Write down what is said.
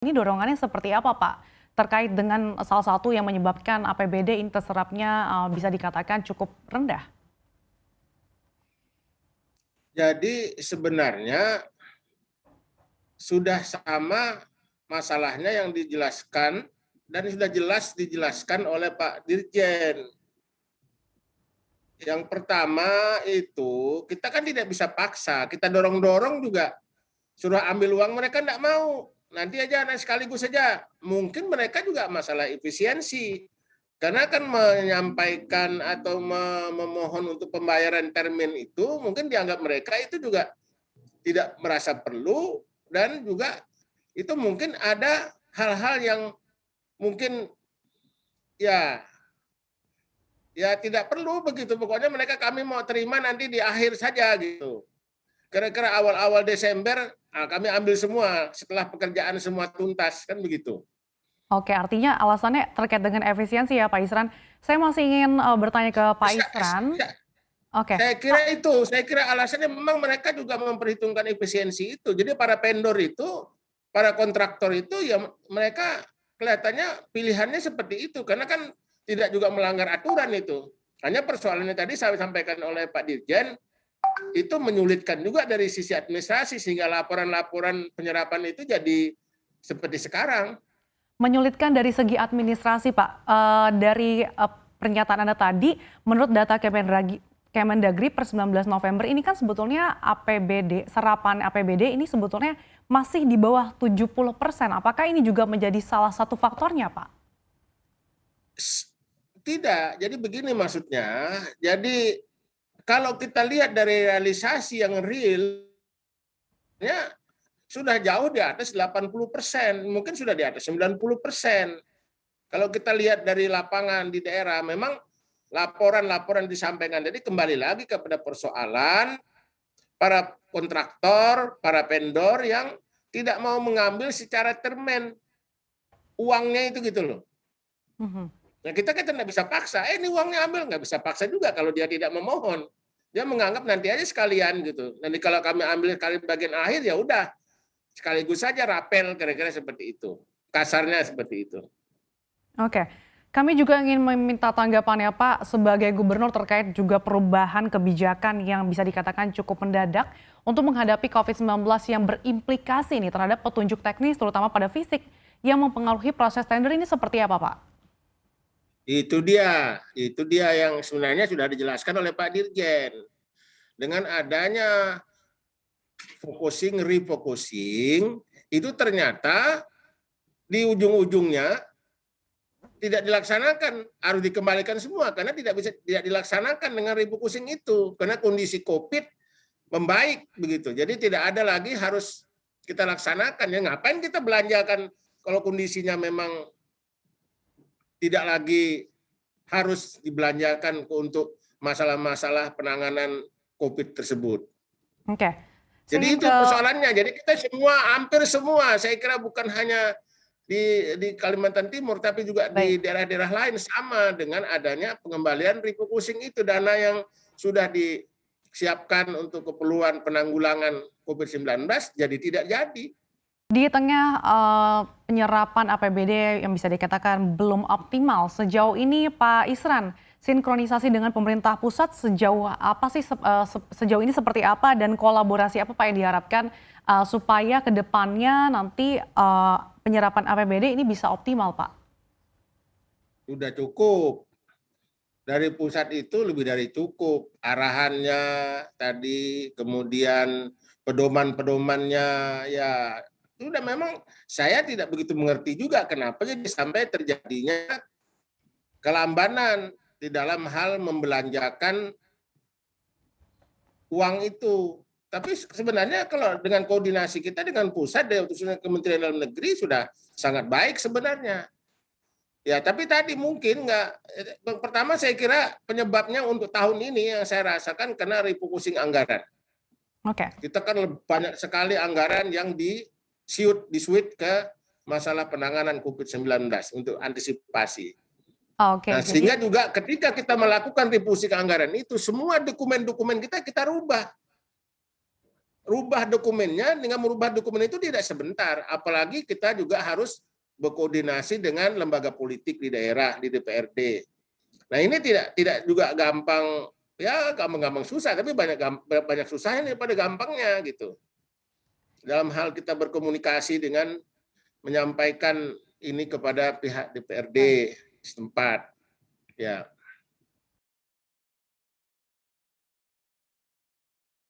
Ini dorongannya seperti apa, Pak? Terkait dengan salah satu yang menyebabkan APBD ini terserapnya bisa dikatakan cukup rendah. Jadi sebenarnya sudah sama masalahnya yang dijelaskan dan sudah jelas dijelaskan oleh Pak Dirjen. Yang pertama itu kita kan tidak bisa paksa, kita dorong-dorong juga suruh ambil uang mereka tidak mau. Nanti aja sekaligus saja. Mungkin mereka juga masalah efisiensi. Karena kan menyampaikan atau memohon untuk pembayaran termin itu mungkin dianggap mereka itu juga tidak merasa perlu dan juga itu mungkin ada hal-hal yang mungkin ya tidak perlu begitu. Pokoknya mereka kami mau terima nanti di akhir saja gitu. Kira-kira awal-awal Desember kami ambil semua setelah pekerjaan semua tuntas kan begitu. Oke, artinya alasannya terkait dengan efisiensi ya Pak Isran. Saya masih ingin bertanya ke Pak Isran. Oke, Saya kira alasannya memang mereka juga memperhitungkan efisiensi itu. Jadi para vendor itu, para kontraktor itu ya mereka kelihatannya pilihannya seperti itu karena kan tidak juga melanggar aturan itu. Hanya persoalannya tadi saya sampaikan oleh Pak Dirjen itu menyulitkan juga dari sisi administrasi sehingga laporan-laporan penyerapan itu jadi seperti sekarang. menyulitkan dari segi administrasi Pak. Dari pernyataan Anda tadi, menurut data Kemendagri per 19 November ini kan sebetulnya APBD, serapan APBD ini sebetulnya masih di bawah 70%. Apakah ini juga menjadi salah satu faktornya, Pak? Tidak, jadi begini maksudnya. Jadi kalau kita lihat dari realisasi yang realnya sudah jauh di atas 80%, mungkin sudah di atas 90%. Kalau kita lihat dari lapangan di daerah, memang laporan-laporan disampaikan. Jadi kembali lagi kepada persoalan para kontraktor, para vendor yang tidak mau mengambil secara termen uangnya itu gitu loh. Nah kita kan tidak bisa paksa, ini uangnya ambil, nggak bisa paksa juga kalau dia tidak memohon. Dia menganggap nanti aja sekalian gitu. Nanti kalau kami ambil kali bagian akhir ya udah sekaligus saja rapel kira-kira seperti itu. Kasarnya seperti itu. Oke, kami juga ingin meminta tanggapannya Pak sebagai gubernur terkait juga perubahan kebijakan yang bisa dikatakan cukup mendadak untuk menghadapi COVID-19 yang berimplikasi nih terhadap petunjuk teknis terutama pada fisik yang mempengaruhi proses tender ini seperti apa Pak? Itu dia yang sebenarnya sudah dijelaskan oleh Pak Dirjen. Dengan adanya refocusing, itu ternyata di ujung-ujungnya tidak dilaksanakan, harus dikembalikan semua karena tidak dilaksanakan dengan refocusing itu karena kondisi COVID membaik begitu. Jadi tidak ada lagi harus kita laksanakan. Ya ngapain kita belanjakan kalau kondisinya memang tidak lagi harus dibelanjakan untuk masalah-masalah penanganan COVID tersebut. Oke, saya Jadi ingin itu ke persoalannya. Jadi kita semua, hampir semua, saya kira bukan hanya di Kalimantan Timur, tapi juga di baik. daerah-daerah lain sama dengan adanya pengembalian refocusing itu dana yang sudah disiapkan untuk keperluan penanggulangan COVID-19 jadi tidak jadi. Di tengah penyerapan APBD yang bisa dikatakan belum optimal, sejauh ini Pak Isran, sinkronisasi dengan pemerintah pusat sejauh apa sih, sejauh ini seperti apa dan kolaborasi apa Pak yang diharapkan supaya ke depannya nanti penyerapan APBD ini bisa optimal Pak? Sudah cukup. Dari pusat itu lebih dari cukup. Arahannya tadi, kemudian pedoman-pedomannya, ya sudah memang saya tidak begitu mengerti juga kenapa jadi sampai terjadinya kelambanan di dalam hal membelanjakan uang itu. Tapi sebenarnya kalau dengan koordinasi kita dengan pusat, khususnya Kementerian Dalam Negeri sudah sangat baik sebenarnya. Ya, tapi tadi mungkin nggak. Pertama saya kira penyebabnya untuk tahun ini yang saya rasakan karena refocusing anggaran. Oke. Kita kan banyak sekali anggaran yang disuit ke masalah penanganan COVID-19 untuk antisipasi. Oke, Nah, jadi sehingga juga ketika kita melakukan refocusing anggaran itu, semua dokumen-dokumen kita rubah. rubah dokumennya, dengan merubah dokumen itu tidak sebentar, apalagi kita juga harus berkoordinasi dengan lembaga politik di daerah, di DPRD. Nah, ini tidak juga gampang, ya gampang-gampang susah, tapi banyak susahnya daripada gampangnya gitu. Dalam hal kita berkomunikasi dengan menyampaikan ini kepada pihak DPRD Baik. setempat. Ya.